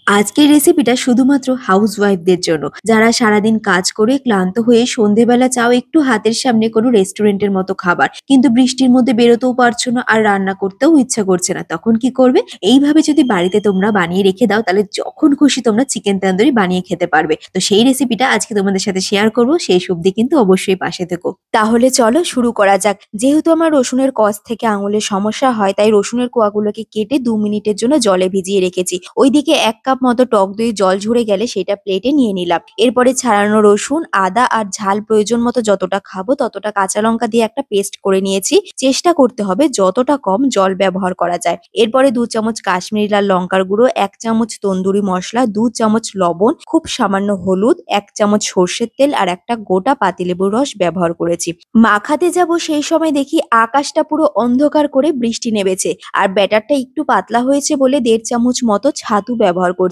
আজকের রেসিপিটা শুধুমাত্র হাউসওয়াইফদের জন্য, যারা সারাদিন কাজ করে ক্লান্ত হয়ে সন্ধেবেলা চাও একটু হাতের সামনে কোনো রেস্টুরেন্টের মতো খাবার, কিন্তু বৃষ্টির মধ্যে বেরোতেও পারছো না আর রান্না করতেও ইচ্ছা করছে না। তখন কি করবে? এইভাবে যদি বাড়িতে তোমরা বানিয়ে রেখে দাও, তাহলে যখন খুশি তোমরা চিকেন তন্দুরি বানিয়ে খেতে পারবে। তো সেই রেসিপিটা আজকে তোমাদের সাথে শেয়ার করবো, সেই অবধি কিন্তু অবশ্যই পাশে থেকো। তাহলে চলো শুরু করা যাক। যেহেতু আমার রসুনের কষ থেকে আঙুলের সমস্যা হয়, তাই রসুনের কোয়াগুলোকে কেটে 2 মিনিটের জন্য জলে ভিজিয়ে রেখেছি। ওইদিকে 1 কাপ মতো টক দই জল ঝরে গেলে সেটা প্লেটে নিয়ে নিলাম। এরপরে ছাড়ানো রসুন, আদা আর ঝাল প্রয়োজন মতো যতটা খাবো ততটা কাঁচা লঙ্কা দিয়ে একটা পেস্ট করে নিয়েছি। চেষ্টা করতে হবে যতটা কম জল ব্যবহার করা যায়। এরপরে 2 চামচ কাশ্মীরি লাল লঙ্কার গুঁড়ো, 1 চামচ তন্দুরি মশলা, 2 চামচ লবণ, খুব সামান্য হলুদ, 1 চামচ সর্ষের তেল আর একটা গোটা পাতিলেবুর রস ব্যবহার করেছি। মাখাতে যাব সেই সময় দেখি আকাশটা পুরো অন্ধকার করে বৃষ্টি নেমেছে, আর ব্যাটারটা একটু পাতলা হয়েছে বলে 1.5 চামচ মতো ছাতু ব্যবহার করছি।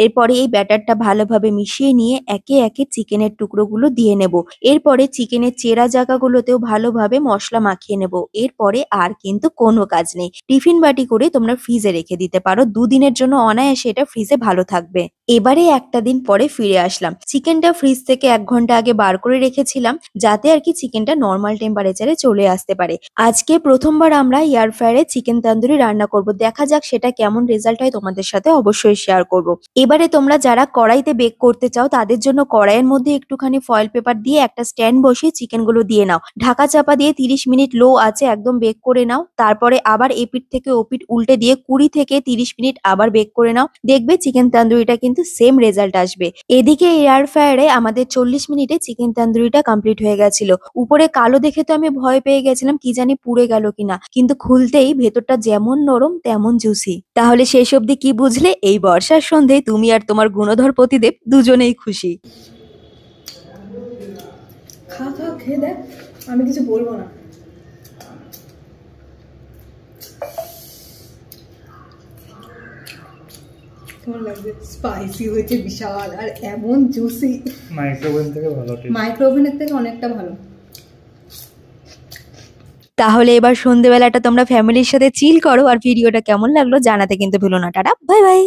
এরপরে এই ব্যাটারটা ভালোভাবে মিশিয়ে নিয়ে একে একে চিকেনের টুকরোগুলো দিয়ে নেব। এরপরে চিকেনের চেরা জায়গাগুলোতেও ভালোভাবে মশলা মাখিয়ে নেব। এরপরে আর কিন্তু কোনো কাজ নেই। টিফিন বাটি করে তোমরা ফ্রিজে রেখে দিতে পারো, 2 দিনের জন্য অনায়াসে এটা ফ্রিজে ভালো থাকবে। এবারে একটা দিন পরে ফিরে আসলাম। চিকেনটা ফ্রিজ থেকে 1 ঘন্টা আগে বার করে রেখেছিলাম, যাতে আর কি চিকেনটা নর্মাল টেম্পারেচারে চলে আসতে পারে। আজকে প্রথমবার আমরা এয়ার ফ্রায়ারে চিকেন তন্দুরি রান্না করব। দেখা যাক সেটা কেমন রেজাল্ট হয়, তোমাদের সাথে অবশ্যই শেয়ার করব। এবারে তোমরা যারা কড়াইতে বেক করতে চাও, তাদের জন্য কড়াইয়ের মধ্যে একটুখানি ফয়েল পেপার দিয়ে একটা স্ট্যান্ড বসিয়ে চিকেনগুলো দিয়ে নাও। ঢাকা চাপা দিয়ে 30 মিনিট লো আঁচে একদম বেক করে নাও। তারপরে আবার এপিঠ থেকে ওপিঠ উল্টে দিয়ে 20 থেকে 30 মিনিট আবার বেক করে নাও। দেখবে চিকেন তন্দুরিটা কিন্তু সেম রেজাল্ট আসবে। এদিকে এয়ার ফ্রায়ারে আমাদের 40 মিনিটে চিকেন তন্দুরিটা কমপ্লিট হয়ে গেছিল। উপরে কালো দেখে তো আমি ভয় পেয়ে গেছিলাম, কি জানি পুড়ে গেল কিনা, কিন্তু খুলতেই ভেতরটা যেমন নরম তেমন জুসি। তাহলে শেষ অবধি কি বুঝলে? এই বর্ষার সন্ধ্যায় তুমি আর তোমার গুণধর পতিদেব দুজনেই খুশি। খা খা, খেয়ে দেখ, আমি কিছু বলবো না। কেমন লাগছে? স্পাইসি হয়েছে বিশাল, আর এমন জুসি। মাইক্রোওভেন থেকে ভালো, মাইক্রোওভেনের থেকে অনেকটা ভালো। তাহলে এবার সন্ধ্যেবেলাটা তোমরা ফ্যামিলির সাথে চিল করো, আর ভিডিওটা কেমন লাগলো জানাতে কিন্তু ভুলো না। Tata, bye bye.